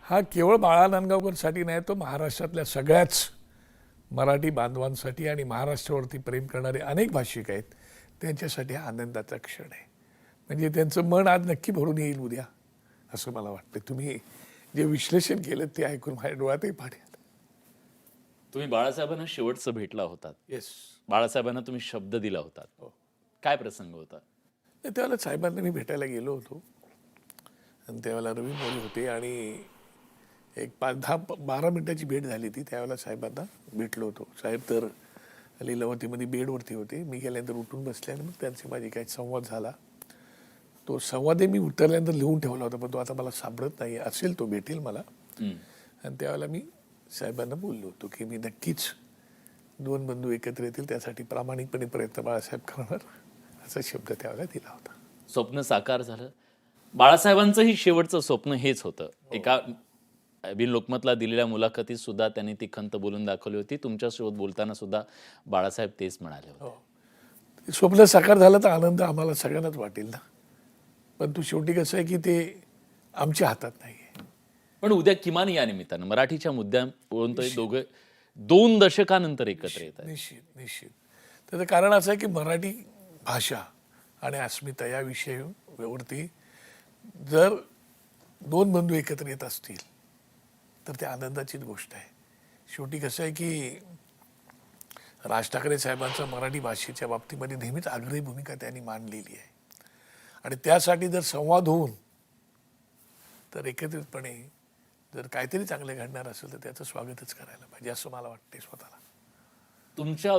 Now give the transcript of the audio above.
हा केवळ बाळा नांदगावकरसाठी नाही, तो महाराष्ट्रातल्या सगळ्याच मराठी बांधवांसाठी आणि महाराष्ट्रावरती प्रेम करणारे अनेक भाषिक आहेत त्यांच्यासाठी हा आनंदाचा क्षण आहे. म्हणजे त्यांचं मन आज नक्की भरून येईल उद्या, असं मला वाटतं. तुम्ही जे विश्लेषण केलं ते ऐकून माझ्या डोळ्यातही पाणी आलं. तुम्ही बाळासाहेबांना शेवटचं भेटला होतात. येस. बाळासाहेबांना तुम्ही शब्द दिला होता. हो. काय प्रसंग होता? त्यावेळेला साहेबांना मी भेटायला गेलो होतो आणि त्यावेळेला रवी मोरे होते आणि एक 5-10-12 मिनिटाची भेट झाली ती. त्यावेळेला साहेबांना भेटलो होतो. साहेब तर लीलावतीमध्ये बेडवरती होते. मी गेल्यानंतर उठून बसले आणि मग त्यांची माझी काही संवाद झाला. तो संवादही मी उतरल्यानंतर लिहून ठेवला होता, पण तो आता मला सापडत नाही. असेल तो, भेटेल मला. आणि त्यावेळेला मी साहेबांना बोललो होतो की मी नक्कीच 2 बंधू एकत्र येतील त्यासाठी प्रामाणिकपणे प्रयत्न बाळासाहेब करणार, असा शब्द त्यावेळेला दिला होता. स्वप्न साकार झालं. बाळासाहेबांचंही शेवटचं स्वप्न हेच होतं. एका बिन लोकमतला दिलेल्या मुलाखतीत सुद्धा त्यांनी ती खंत बोलून दाखवली होती. तुमच्यासोबत बोलताना सुद्धा बाळासाहेब तेच म्हणाले होते. स्वप्न साकार झालं तर आनंद आम्हाला सगळ्यांनाच वाटेल ना, पण तू शेवटी कसं आहे की ते आमच्या हातात नाही आहे. पण उद्या किमान या निमित्तानं मराठीच्या मुद्द्यावरून तर दोघे 2 दशकानंतर एकत्र येत आहेत. निश्चित. त्याचं कारण असं आहे की मराठी भाषा आणि अस्मिता या विषयावरती जर 2 बंधू एकत्र येत असतील तर ते आनंदाचीच गोष्ट आहे. शेवटी कसं आहे की राज ठाकरे साहेबांचा मराठी भाषेच्या बाबतीमध्ये नेहमीच आग्रही भूमिका त्यांनी मांडलेली आहे आणि त्यासाठी जर संवाद होऊन तर एकत्रितपणे जर काहीतरी चांगलं घडणार असेल तर त्याचं स्वागतच करायला पाहिजे, असं मला वाटते स्वतःला. तुमच्या